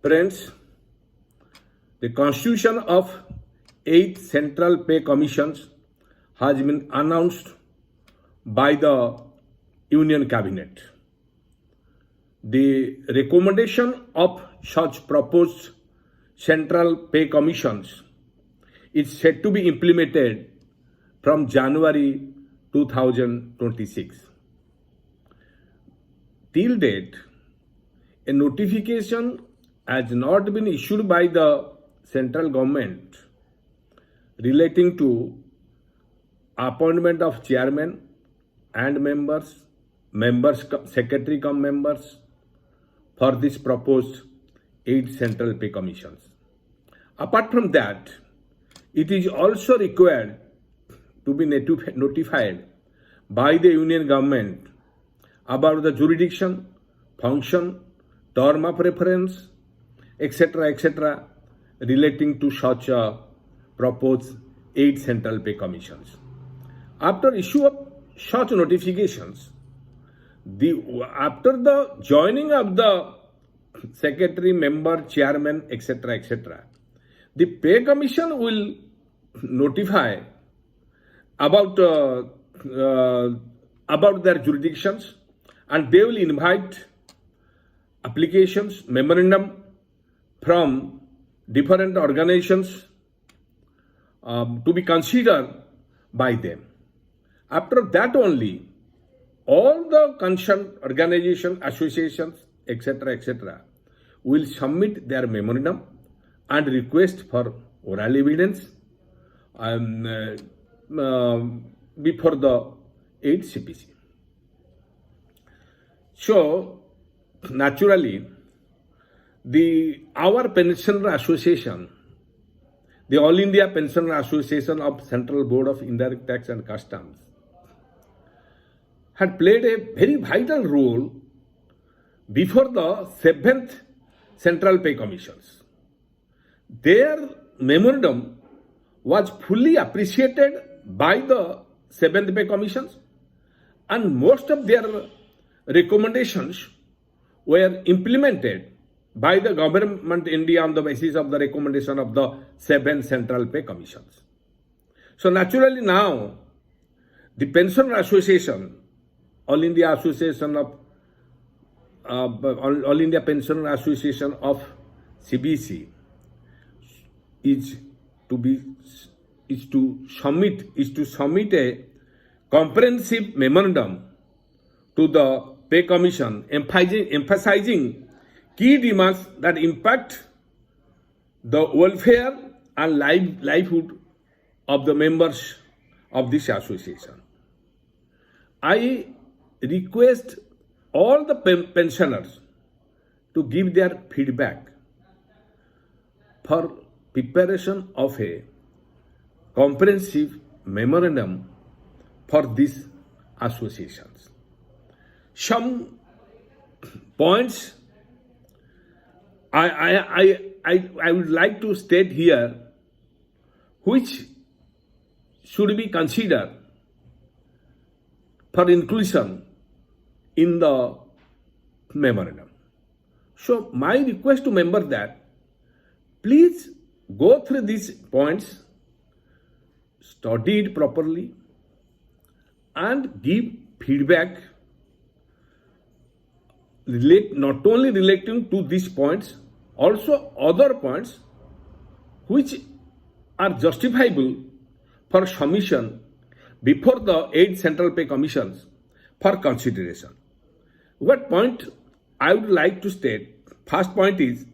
Friends, the constitution of 8 Central Pay Commissions has been announced by the Union Cabinet. The recommendation of such proposed Central Pay Commissions is set to be implemented from January 2026. Till date, a notification has not been issued by the central government relating to appointment of chairman and members, secretary cum members for this proposed 8 Central Pay Commissions. Apart from that, it is also required to be notified by the union government about the jurisdiction, function, term of reference, etc., relating to such proposed 8 Central Pay Commissions. After issue of such notifications, after the joining of the secretary, member, chairman, etc., the pay commission will notify about their jurisdictions, and they will invite applications, memorandum from different organizations to be considered by them. After that only, all the concerned organizations, associations, etc., will submit their memorandum and request for oral evidence before the 8 CPC. So, naturally, our Pensioner Association, the All India Pensioner Association of Central Board of Indirect Tax and Customs, had played a very vital role before the 7th Central Pay Commissions. Their memorandum was fully appreciated by the 7th Pay Commissions, and most of their recommendations were implemented by the government India on the basis of the recommendation of the 7 Central Pay Commissions. So naturally now, the Pensioner Association, All India Association of All India Pensioner Association of CBC is to submit a comprehensive memorandum to the Pay Commission, emphasizing key demands that impact the welfare and livelihood of the members of this association. I request all the pensioners to give their feedback for preparation of a comprehensive memorandum for these associations. Some points I would like to state here which should be considered for inclusion in the memorandum. So my request to members that please go through these points, study it properly, and give feedback not only relating to these points, also other points which are justifiable for submission before the 8 Central Pay Commissions for consideration. What point I would like to state? First point is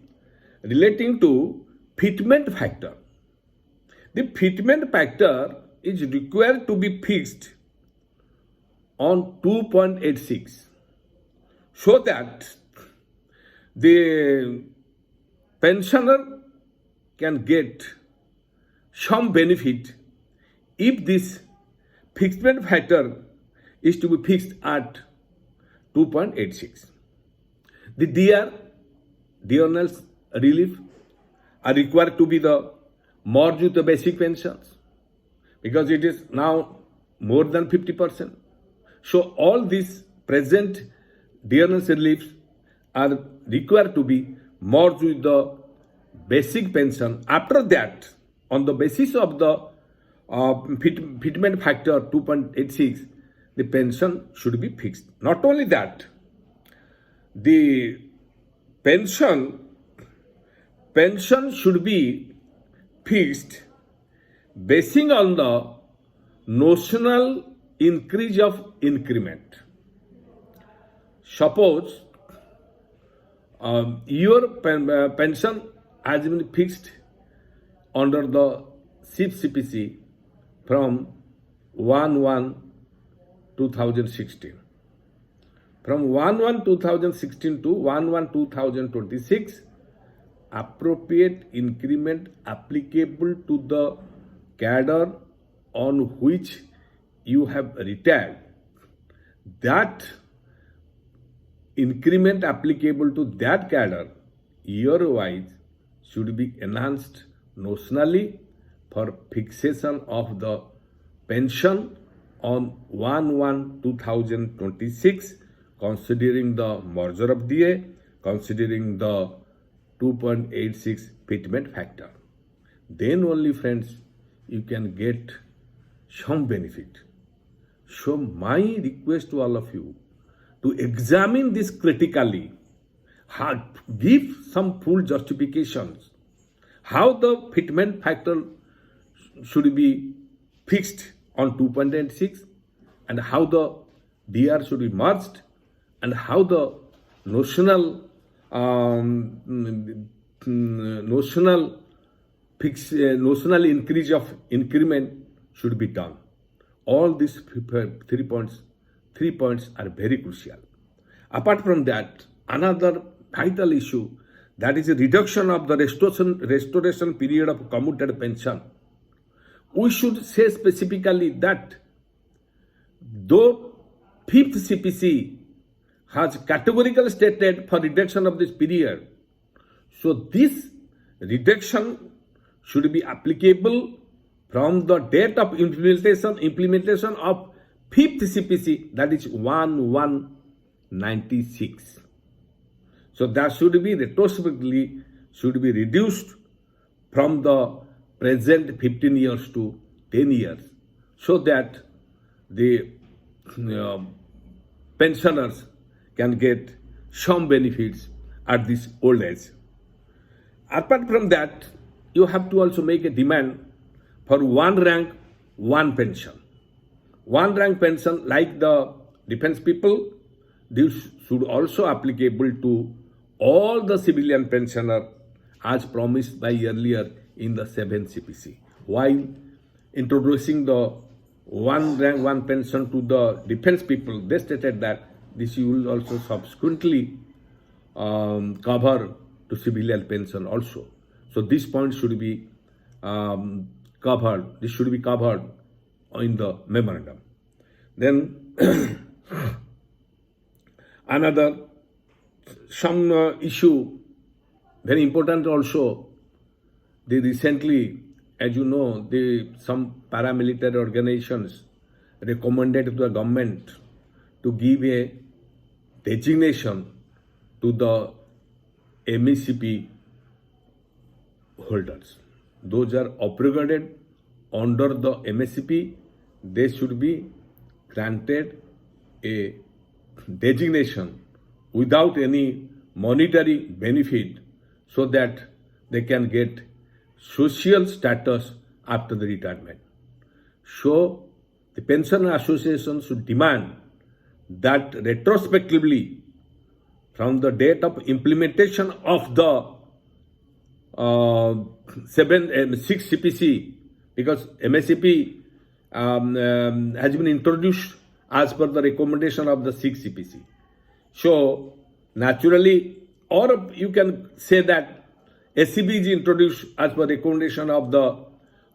relating to fitment factor. The fitment factor is required to be fixed on 2.86 so that the pensioner can get some benefit if this fitment factor is to be fixed at 2.86. The diurnal relief are required to be the merged with the basic pensions because it is now more than 50%. So all these present diurnal reliefs are required to be merge with the basic pension. After that, on the basis of the fitment factor 2.86, the pension should be fixed. Not only that, the pension should be fixed basing on the notional increase of increment. Suppose your pension has been fixed under the CPC from 1/1/2016. From 1/1/2016 to 1/1/2026, appropriate increment applicable to the cadre on which you have retired, that increment applicable to that cadre year-wise should be enhanced notionally for fixation of the pension on 1/1/2026, considering the merger of DA, considering the 2.86 fitment factor. Then only, friends, you can get some benefit. So my request to all of you to examine this critically, give some full justifications how the fitment factor should be fixed on 2.86 and how the DR should be merged and how the notional increase of increment should be done. All these 3 points are very crucial. Apart from that, another vital issue, that is a reduction of the restoration period of commuted pension. We should say specifically that though 5th CPC has categorically stated for reduction of this period, so this reduction should be applicable from the date of implementation of 5th CPC, that is 1/1/96. So that should be retrospectively reduced from the present 15 years to 10 years, so that the pensioners can get some benefits at this old age. Apart from that, you have to also make a demand for one rank, one pension. One rank pension, like the defense people, this should also applicable to all the civilian pensioner as promised by earlier in the 7th CPC. While introducing the one rank, one pension to the defense people, they stated that this will also subsequently cover to civilian pension also. So this point should be covered. This should be covered in the memorandum. Then another some issue very important also. They recently, as you know, some paramilitary organizations recommended to the government to give a designation to the MECP holders. Those are abrogated under the MECP. They should be granted a designation without any monetary benefit, so that they can get social status after the retirement. So the pensioner association should demand that retrospectively, from the date of implementation of the 6 CPC, because MSCP has been introduced as per the recommendation of the 6 CPC. So naturally, or you can say that SCP is introduced as per recommendation of the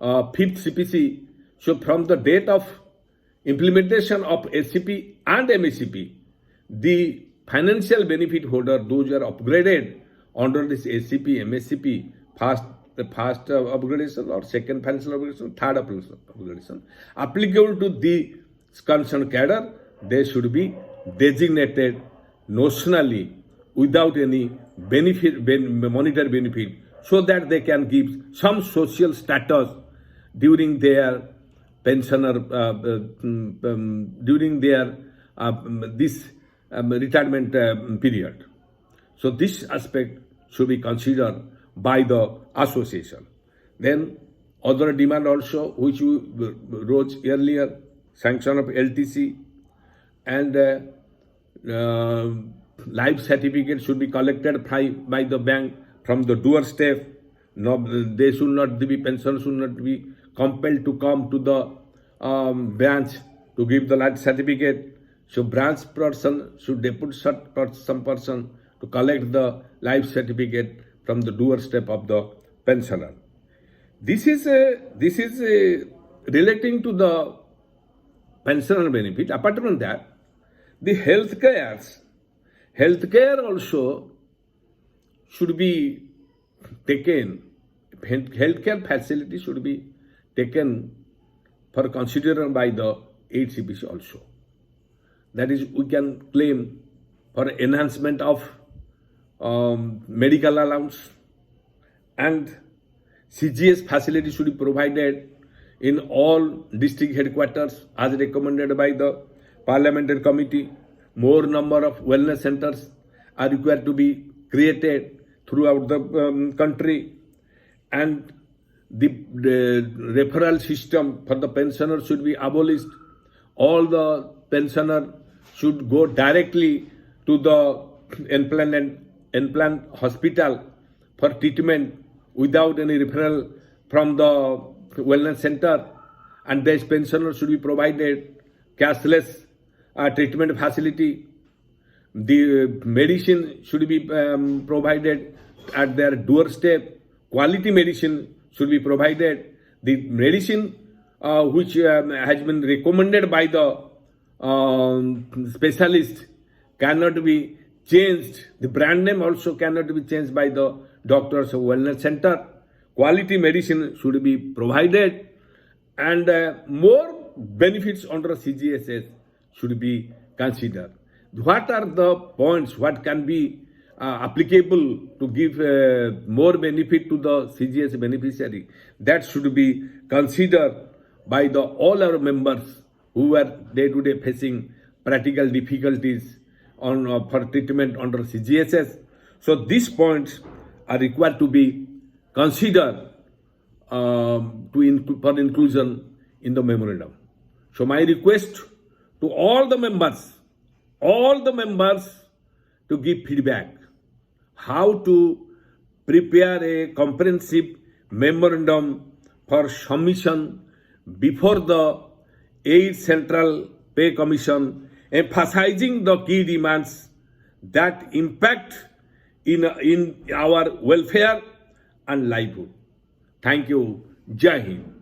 5th CPC. So from the date of implementation of SCP and MSCP, the financial benefit holder, those are upgraded under this SCP, MSCP, the first upgradation or second financial upgradation, third upgradation, applicable to the concerned cadre, they should be designated notionally without any monetary benefit, so that they can give some social status during their pensioner during their this retirement period. So this aspect should be considered by the association. Then other demand also, which we wrote earlier, sanction of LTC, and life certificate should be collected by the bank from the doorstep. No, they should not be, pensioners should not be compelled to come to the branch to give the life certificate. So branch person should depute some person to collect the life certificate from the doorstep of the pensioner. This is relating to the pensioner benefit. Apart from that, the healthcare also should be taken. Healthcare facility should be taken for consideration by the HCPC also. That is, we can claim for enhancement of medical allowance, and CGS facility should be provided in all district headquarters as recommended by the parliamentary committee. More number of wellness centers are required to be created throughout the country, and the referral system for the pensioners should be abolished. All the pensioners should go directly to the implant hospital for treatment without any referral from the wellness center, and these pensioners should be provided cashless treatment facility. The medicine should be provided at their doorstep. Quality medicine should be provided. The medicine which has been recommended by the specialist cannot be changed. The brand name also cannot be changed by the doctors of wellness center. Quality medicine should be provided, and more benefits under CGSS should be considered. What are the points? What can be applicable to give more benefit to the CGS beneficiary? That should be considered by the all our members who are day-to-day facing practical difficulties on for treatment under CGSS. So these points are required to be considered for inclusion in the memorandum. So my request to all the members to give feedback how to prepare a comprehensive memorandum for submission before the 8th Central Pay Commission, emphasizing the key demands that impact in our welfare and livelihood. Thank you. Jai Hind.